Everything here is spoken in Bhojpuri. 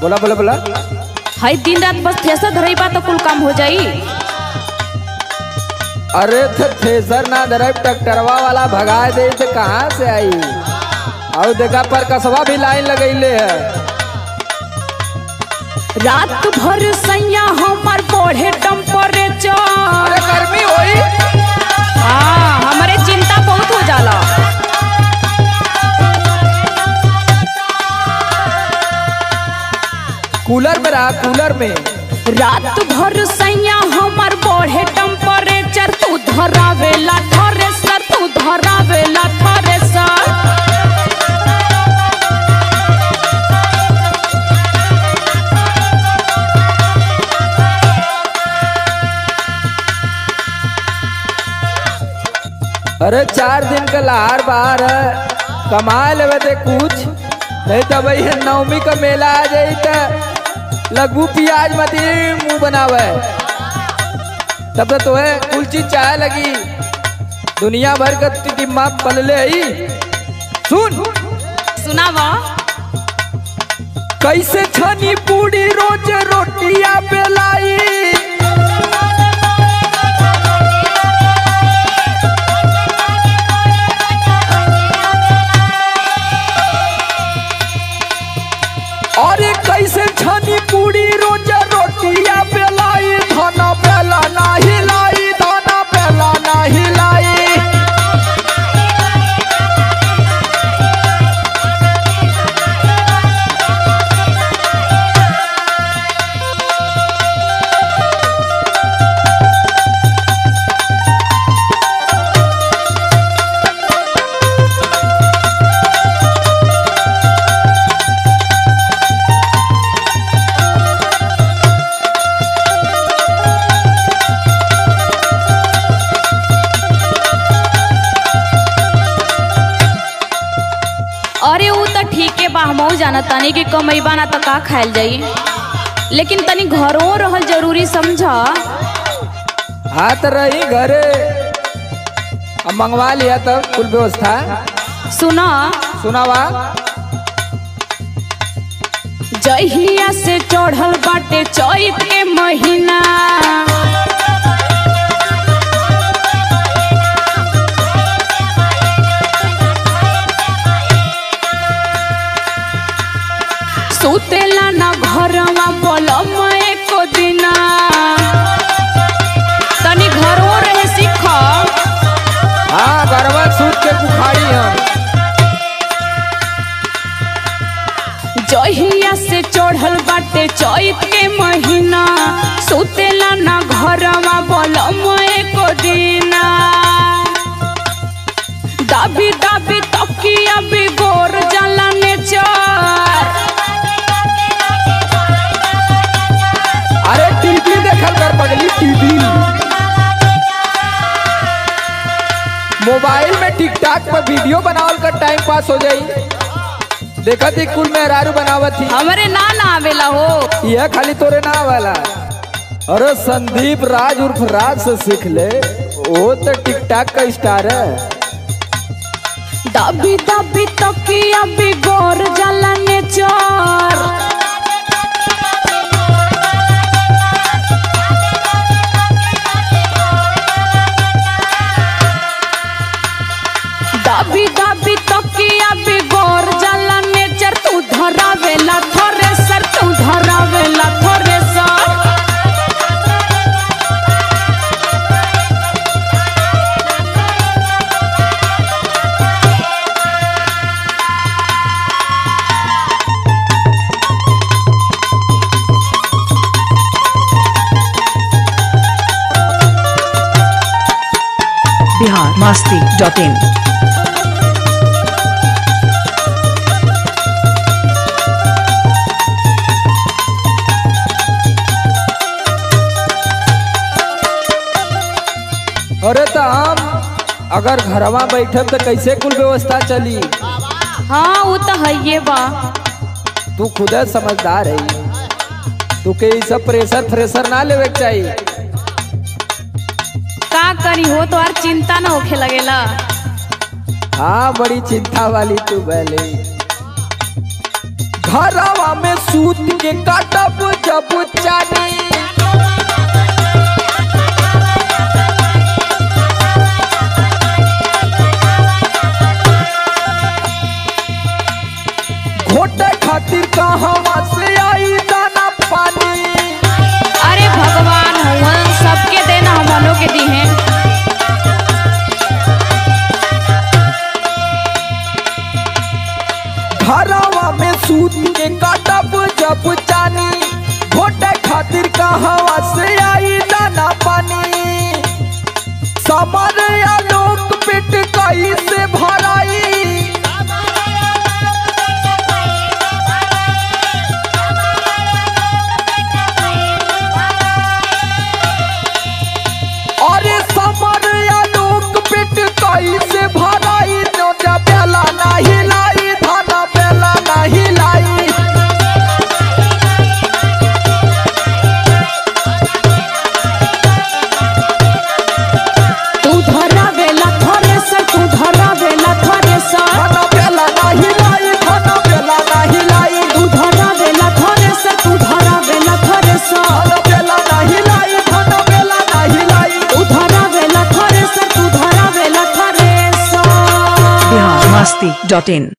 बोला बोला बोला। हाई दिन रात बस थ्रेसर धरई बा तो कुल काम हो जाई। अरे थ्रेसर ना धरब ट्रैक्टरवा वाला भगा दे तो कहाँ से आई। और देखा पर कसवा भी लाइन लगैले है। रात भर सैया हमार बढ़े टेम्परेचर। अरे गर्मी होई। हाँ हमारे चिंता बहुत हो जाला। कूलर में रहा कूलर में। रात भर सैया हमार बढ़े टेम्परेचर। तू धरावेला थ्रेसर, तू धरावेला थ्रेसर। अरे 4 दिन का लहार बाहर है, कमा लेवे ते कुछ नहीं तो भाई नवमी का मेला आ जाई तो लगू प्याज मत मुंह बनावे। तब तो है कुल चीज चाहे लगी। दुनिया भर का दिमाग पलले ही। सुन सुनावा। कैसे छनी पूरी रोज रोटियां बेलाई। अरे कैसे छनी पूरी रोज रोटियां बेलाई। धाना बेला ना हिलाई, धाना बेला ना हिलाई। अरे वो तो ठीक है बा, हमहू जाना तानी कि कमैबा ना तो का खायल जाई, लेकिन तनी घरों रहल जरूरी समझा। हाँ तो रही घरे, अब मंगवा लिया तब कुल व्यवस्था। सुना सुनावा। जहिया से चढ़ल बाटे चैत के महीना। सुतेला ना घरवा बोलम एको दिना। तनी घरों रहे सीख। हाँ गरबा सूत के बुखारी हम। जहिया से चढ़ल बाटे चैत के महीना। सुतेला ना घरवा बोलम एको दिना। दाबी दाबी तकिया बिगोर जाला नेचर। अरे टीवी देखल कर पगली, टीवी मोबाइल में टिकटॉक पर वीडियो बनावल कर टाइम पास हो जाई। देखा थी कुल मेहरारू बनावत थी। हमरे ना आवेला हो। यह खाली तोरे ना वाला। अरे संदीप राज उर्फ राज से सीख ले, वो तो टिकटॉक का स्टार है। दाबी दाबी तकिया बिगोर जाला नेचर। दाबी दाबी तकिया बिगोर जाला नेचर। तू धरावेला थ्रेसर, तू धरावेला थ्रेसर। biharmasti.in। अरे तो हम अगर घरवा बैठे तो कैसे कुल व्यवस्था चली। हाँ वो तो है ये बा। तू खुद समझदार है, तू के सब प्रेशर फ्रेशर ना लेवे के चाहिए। का करी हो तो यार चिंता ना होखे लगेला। हाँ बड़ी चिंता वाली तू भले। घरवा में सूत के काटब जब चानी, घोटे खातिर कहवा से आई दाना पानी। अरे भगवान हुआ सबके देना हमनों के दी हैं। घरवा में सूत के काटब जब चानी, घोटे खातिर कहवा से आई दाना पानी। समर आलोक पेट कैसे भराई, अरे समर आलोक पेट कैसे भराई। नोटा बेला नहीं लाई, धाना बेला नहीं लाई। तू धरा बेला थ्रेसर, तू धरा बेला थ्रेसर, धाना बेला नहीं लाई, धाना बेला नहीं लाई। तू धरा बेला थ्रेसर, तू धरा बेला थ्रेसर, धाना बेला नहीं लाई, धाना बेला नहीं लाई। तू धरा बेला थ्रेसर, तू धरा बेला थ्रेसर। बिहार मस्ती.in